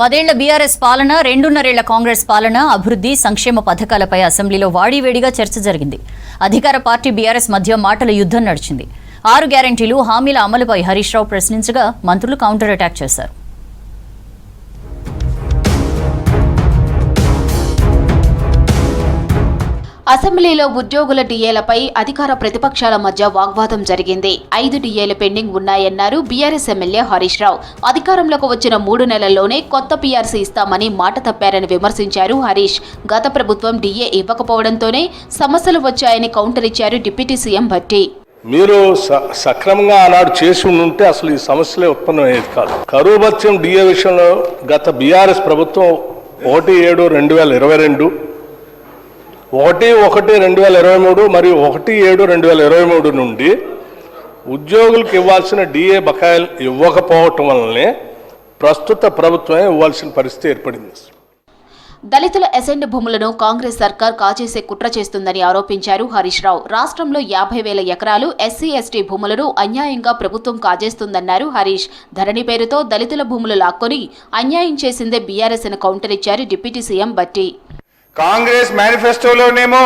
10 BRS పాలన, 2.5 కాంగ్రెస్ పాలన, అభివృద్ధి, సంక్షేమ పథకాలపై అసెంబ్లీలో వాడివేడిగా చర్చ జరిగింది. అధికార పార్టీ బీఆర్ఎస్ మధ్య మాటల యుద్ధం నడిచింది. 6 గ్యారెంటీలు, హామీల అమలుపై హరీష్ రావు ప్రశ్నించగా మంత్రులు కౌంటర్ అటాక్ చేశారు. అసెంబ్లీలో ఉద్యోగుల డిఏలపై అధికార ప్రతిపక్షాల మధ్య వాగ్వాదం జరిగింది. 5 డిఏలు పెండింగ్ ఉన్నాయన్నారు బీఆర్ఎస్ ఎమ్మెల్యే హరీష్ రావు. అధికారంలోకి వచ్చిన 3 నెలల్లోనే కొత్త పీఆర్సీ ఇస్తామని మాట తప్పారని విమర్శించారు హరీష్. గత ప్రభుత్వం డిఏ ఇవ్వకపోవడంతోనే సమస్యలు వచ్చాయని కౌంటర్ ఇచ్చారు డిప్యూటీ సీఎం భట్టి. మీరు సక్రమంగా ఆనాడు చేసి ఉంటే అసలు ఈ సమస్యలే ఉత్పన్నమయ్యేది కాదు. కరువు భత్యం డిఏ విషయంలో గత బీఆర్ఎస్ ప్రభుత్వం 1/7/2022, 1/1/2023 మరియు 1/7/2023 నుండి ఉద్యోగులకు ఇవ్వాల్సిన డిఏ బకాయిలు ఇవ్వకపోవటం వల్లనే ప్రస్తుత ప్రభుత్వమే ఇవ్వాల్సిన పరిస్థితి ఏర్పడింది. దళితుల అసెంట్ భూములను కాంగ్రెస్ సర్కార్ కాజేసే కుట్ర చేస్తుందని ఆరోపించారు హరీష్ రావు. రాష్ట్రంలో 50,000 ఎకరాలు ఎస్సీ ఎస్టీ భూములను అన్యాయంగా ప్రభుత్వం కాజేస్తుందన్నారు హరీష్. ధరణి పేరుతో దళితుల భూములు లాక్కొని అన్యాయం చేసిందే బీఆర్ఎస్ అని కౌంటర్ ఇచ్చారు డిప్యూటీ సీఎం భట్టి. కాంగ్రెస్ మేనిఫెస్టోలోనేమో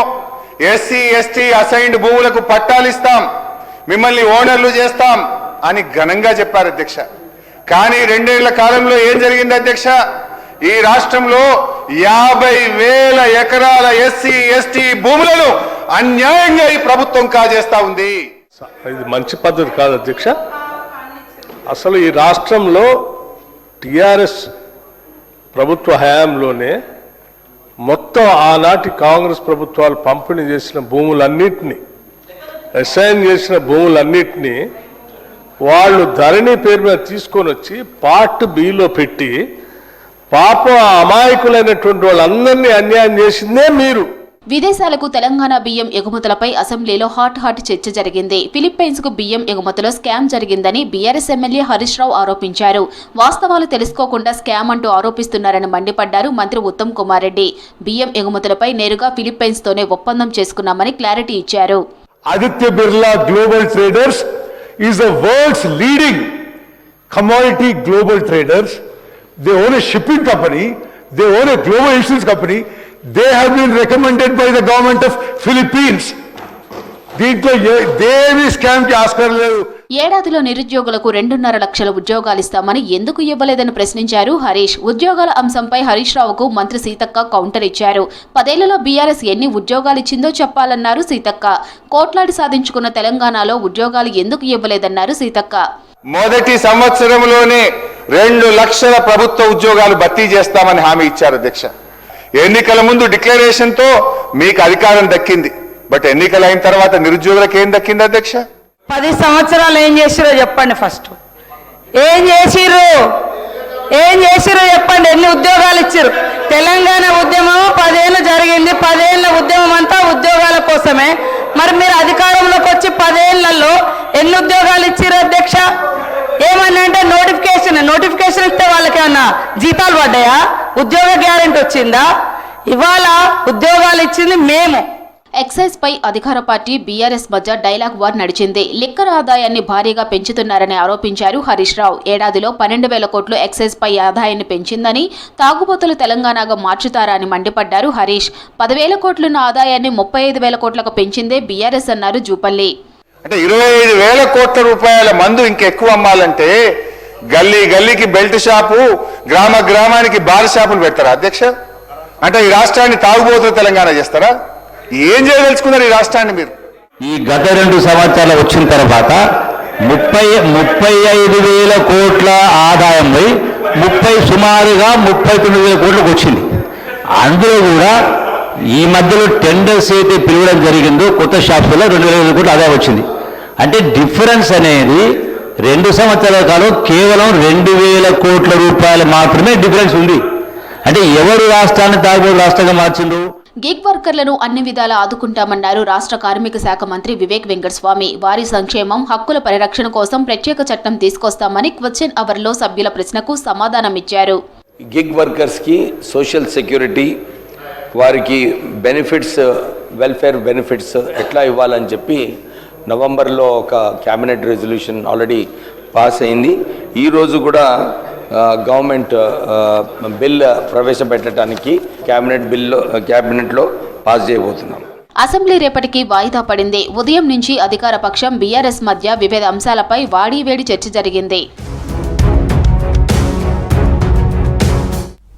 ఎస్సీ ఎస్టీ అసైన్డ్ భూములకు పట్టాలిస్తాం, మిమ్మల్ని ఓనర్లు చేస్తాం అని ఘనంగా చెప్పారు అధ్యక్ష. కానీ 2 ఏళ్ల కాలంలో ఏం జరిగింది అధ్యక్ష? ఈ రాష్ట్రంలో 50,000 ఎకరాల ఎస్సీ ఎస్టీ భూములను అన్యాయంగా ఈ ప్రభుత్వం కాజేస్తా ఉంది. ఇది మంచి పద్ధతి కాదు అధ్యక్ష. అసలు ఈ రాష్ట్రంలో టిఆర్ఎస్ ప్రభుత్వ హయాంలోనే మొత్తం ఆనాటి కాంగ్రెస్ ప్రభుత్వాలు పంపిణీ చేసిన భూములన్నింటినీ, అసైన్ చేసిన భూములన్నింటినీ వాళ్ళు ధరణి పేరు మీద తీసుకొని వచ్చి పార్ట్ బిలో పెట్టి పాపం అమాయకులైనటువంటి వాళ్ళందరినీ అన్యాయం చేసిందే మీరు. విదేశాలకు తెలంగాణ బియ్యం ఎగుమతులపై అసెంబ్లీలో హాట్ చర్చ జరిగింది. ఫిలిప్పైన్స్ కు బియ్యం ఎగుమతిలో స్కామ్ జరిగిందని బీఆర్ఎస్ ఎమ్మెల్యే హరీష్ రావు ఆరోపించారు. వాస్తవాలు తెలుసుకోకుండా స్కామ్ అంటూ ఆరోపిస్తున్నారని మండిపడ్డారు మంత్రి ఉత్తమ్ కుమార్ రెడ్డి. బియ్యం ఎగుమతులపై నేరుగా ఫిలిప్పైన్స్ తోనే ఒప్పందం చేసుకున్నామని క్లారిటీ ఇచ్చారు. Aditya Birla global traders is the world's leading commodity global traders. They own a shipping company, they own a global insurance company. They have been recommended by the government of Philippines. దీంట్లో దేవి scam కి ఆస్కారం లేదు. ఏడాదిలో నిరుద్యోగులకు 2.5 లక్షల ఉద్యోగాలు ఇస్తామని ఎందుకు ఇవ్వలేదని ప్రశ్నించారు హరీష్. ఉద్యోగాల అంశంపై హరీష్ రావుకు మంత్రి సీతక్క కౌంటర్ ఇచ్చారు. 10 ఏళ్లలో బీఆర్ఎస్ ఎన్ని ఉద్యోగాలు ఇచ్చిందో చెప్పాలన్నారు సీతక్క. కోట్లాడి సాధించుకున్న తెలంగాణలో ఉద్యోగాలు ఎందుకు ఇవ్వలేదన్నారు సీతక్క. మొదటి సంవత్సరంలోనే 2 లక్షల ప్రభుత్వ ఉద్యోగాలు భర్తీ చేస్తామని హామీ ఇచ్చారు అధ్యక్ష. ఎన్నికల ముందు డిక్లరేషన్ తో మీకు అధికారం దక్కింది, బట్ ఎన్నికలు అయిన తర్వాత నిరుద్యోగులకు ఏం దక్కింది అధ్యక్ష? 10 సంవత్సరాలు ఏం చేసిరో చెప్పండి. ఫస్ట్ ఏం చేసిర్రు చెప్పండి. ఎన్ని ఉద్యోగాలు ఇచ్చారు? తెలంగాణ ఉద్యమం 10 ఏళ్ళు జరిగింది. 10 ఏళ్ల ఉద్యమం అంతా ఉద్యోగాల కోసమే. మరి మీరు అధికారంలోకి వచ్చి 10 ఏళ్లలో ఎన్ని ఉద్యోగాలు ఇచ్చారు అధ్యక్ష? ఏమన్నా అంటే నోటిఫికేషన్ ఇస్తే వాళ్ళకి ఏమన్నా జీతాలు పడ్డాయా? ఉద్యోగ గ్యారెంటీ వచ్చిందా? ఇవాళ ఉద్యోగాలు ఇచ్చింది మేము. ఎక్సైజ్ పై అధికార పార్టీ బీఆర్ఎస్ మధ్య డైలాగ్ వార్ నడిచింది. లిక్కర్ ఆదాయాన్ని భారీగా పెంచుతున్నారని ఆరోపించారు హరీష్ రావు. ఏడాదిలో 12,000 కోట్లు ఎక్సైజ్ పై ఆదాయాన్ని పెంచిందని, తాగుబోతులు తెలంగాణగా మార్చుతారా అని మండిపడ్డారు హరీష్. 10,000 కోట్లున్న ఆదాయాన్ని 35,000 కోట్లకు పెంచిందే బీఆర్ఎస్ అన్నారు జూపల్లి. అంటే 25,000 కోట్ల రూపాయల మందు ఇంకెక్కువ అమ్మాలంటే గల్లీ గల్లీకి బెల్ట్ షాపు, గ్రామానికి బార్ షాపులు పెడతారా అధ్యక్ష? అంటే ఈ రాష్ట్రాన్ని తాగుబోతులు తెలంగాణ చేస్తారా? ఏం చేయదలుచుకున్నారు ఈ రాష్ట్రాన్ని మీరు? ఈ గత 2 సంవత్సరాలు వచ్చిన తర్వాత 35,000 కోట్ల ఆదాయం సుమారుగా 39,000 కోట్లకు వచ్చింది. అందులో కూడా ఈ మధ్యలో టెండర్స్ అయితే పిలవడం జరిగిందో కొత్త షాప్స్లో 2,000 కోట్ల ఆదాయం వచ్చింది. అంటే డిఫరెన్స్ అనేది 2 సంవత్సరాల కాలం కేవలం 2,000 కోట్ల రూపాయలు మాత్రమే డిఫరెన్స్ ఉంది. అంటే ఎవరు రాష్ట్రాన్ని తాగుబోతు రాష్ట్రంగా మార్చిండ్రు? గిగ్ వర్కర్లను అన్ని విధాలా ఆదుకుంటామన్నారు రాష్ట్ర కార్మిక శాఖ మంత్రి వివేక్ వెంకటస్వామి. వారి సంక్షేమం, హక్కుల పరిరక్షణ కోసం ప్రత్యేక చట్టం తీసుకొస్తామని క్వశ్చన్ అవర్లో సభ్యుల ప్రశ్నకు సమాధానమిచ్చారు. గిగ్ వర్కర్స్ కి సోషల్ సెక్యూరిటీ, వారికి బెనిఫిట్స్, వెల్ఫేర్ బెనిఫిట్స్ ఎట్లా ఇవ్వాలని చెప్పి నవంబర్లో ఒక క్యాబినెట్ రెజల్యూషన్ ఆల్రెడీ పాస్ అయింది. ఈరోజు కూడా గవర్నమెంట్ బిల్ ప్రవేశపెట్టడానికి క్యాబినెట్లో పాస్ చేయబోతున్నాం. అసెంబ్లీ రేపటికి వాయిదా పడింది. ఉదయం నుంచి అధికార పక్షం బీఆర్ఎస్ మధ్య వివిధ అంశాలపై వాడీవేడి చర్చ జరిగింది.